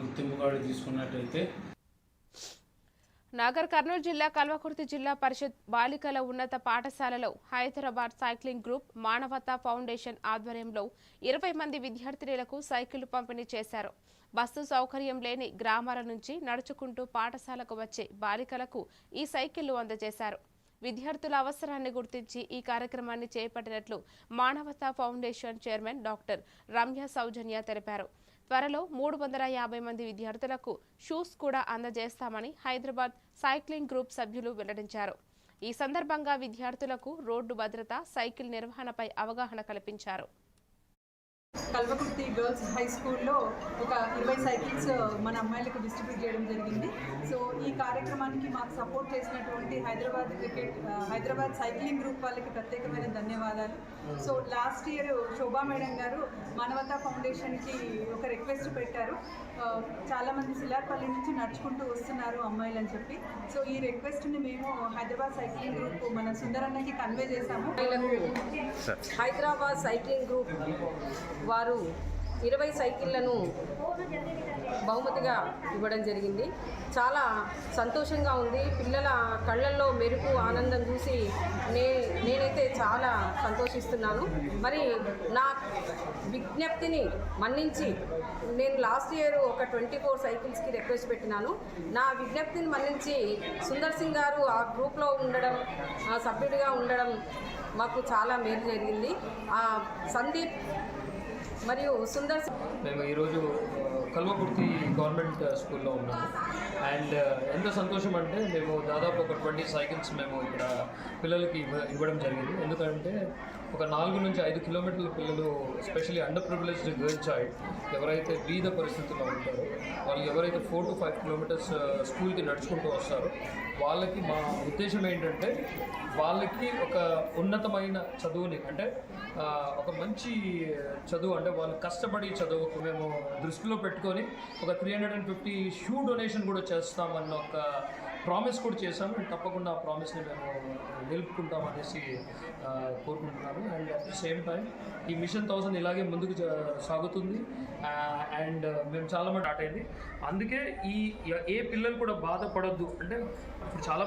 గుర్తింపు కార్డు తీసుకున్నట్టయితే నాగర్ కర్నూలు జిల్లా కల్వకుర్తి జిల్లా పరిషత్ బాలికల ఉన్నత పాఠశాలలో హైదరాబాద్ సైక్లింగ్ గ్రూప్ మానవతా ఫౌండేషన్ ఆధ్వర్యంలో 20 మంది విద్యార్థినులకు సైకిళ్లు పంపిణీ చేశారు. బస్సు సౌకర్యం లేని గ్రామాల నుంచి నడుచుకుంటూ పాఠశాలకు వచ్చే బాలికలకు ఈ సైకిళ్లు అందజేశారు. విద్యార్థుల అవసరాన్ని గుర్తించి ఈ కార్యక్రమాన్ని చేపట్టినట్లు మానవతా ఫౌండేషన్ చైర్మన్ డాక్టర్ రమ్య సౌజన్య తెలిపారు. త్వరలో 350 మంది విద్యార్థులకు షూస్ కూడా అందజేస్తామని హైదరాబాద్ సైక్లింగ్ గ్రూప్ సభ్యులు వెల్లడించారు. ఈ సందర్భంగా విద్యార్థులకు రోడ్డు భద్రత, సైకిల్ నిర్వహణపై అవగాహన కల్పించారు. కల్వకుర్తి గర్ల్స్ హై స్కూల్లో ఒక 20 సైకిల్స్ మన అమ్మాయిలకు డిస్ట్రిబ్యూట్ చేయడం జరిగింది. సో ఈ కార్యక్రమానికి మాకు సపోర్ట్ చేసినటువంటి హైదరాబాద్ సైక్లింగ్ గ్రూప్ వాళ్ళకి ప్రత్యేకమైన ధన్యవాదాలు. సో లాస్ట్ ఇయర్ శోభా మేడం గారు మానవతా ఫౌండేషన్కి ఒక రిక్వెస్ట్ పెట్టారు, చాలామంది సిలార్పల్లి నుంచి నడుచుకుంటూ వస్తున్నారు అమ్మాయిలు అని చెప్పి. సో ఈ రిక్వెస్ట్ని మేము హైదరాబాద్ సైక్లింగ్ గ్రూప్ మన సుందరన్నకి కన్వే చేశాము. హైదరాబాద్ సైక్లింగ్ గ్రూప్ వారు 20 సైకిళ్లను బహుమతిగా ఇవ్వడం జరిగింది. చాలా సంతోషంగా ఉంది. పిల్లల కళ్ళల్లో మెరుపు, ఆనందం చూసి నేనైతే చాలా సంతోషిస్తున్నాను. మరి నా విజ్ఞప్తిని మన్నించి నేను లాస్ట్ ఇయర్ ఒక 24 సైకిల్స్కి రిక్వెస్ట్ పెట్టినాను. నా విజ్ఞప్తిని మన్నించి సుందర్ సింగ్ గారు ఆ గ్రూప్లో ఉండడం, సభ్యుడిగా ఉండడం మాకు చాలా మేలు జరిగింది. సందీప్ మరియు సుందర్ మేము ఈరోజు కల్వకుర్తి గవర్నమెంట్ స్కూల్లో ఉన్నాము. అండ్ ఎంత సంతోషం అంటే మేము దాదాపు ఒక 20 సైకిల్స్ మేము ఇక్కడ పిల్లలకి ఇవ్వడం జరిగింది. ఎందుకంటే ఒక 4 నుంచి 5 కిలోమీటర్ల పిల్లలు, especially under privileged girl child ఎవరైతే బీద పరిస్థితుల్లో ఉంటారో, వాళ్ళు ఎవరైతే 4 to 5 కిలోమీటర్స్ స్కూల్కి నడుచుకుంటూ వస్తారో వాళ్ళకి మా ఉద్దేశం ఏంటంటే వాళ్ళకి ఒక ఉన్నతమైన చదువుని, అంటే ఒక మంచి చదువు, అంటే వాళ్ళు కష్టపడి చదువుకు మేము దృష్టిలో పెట్టుకొని ఒక 350 షూ డొనేషన్ కూడా చేస్తామన్న ఒక ప్రామిస్ కూడా చేశాము. అండ్ తప్పకుండా ఆ ప్రామిస్ని మేము నిలుపుకుంటామనేసి కోరుకుంటున్నాను. And at the same time ఈ మిషన్ 1000 ఇలాగే ముందుకు సాగుతుంది. అండ్ మేము చాలా మంది స్టార్ట్ అయింది. అందుకే ఏ పిల్లలు కూడా బాధపడొద్దు. అంటే ఇప్పుడు చాలా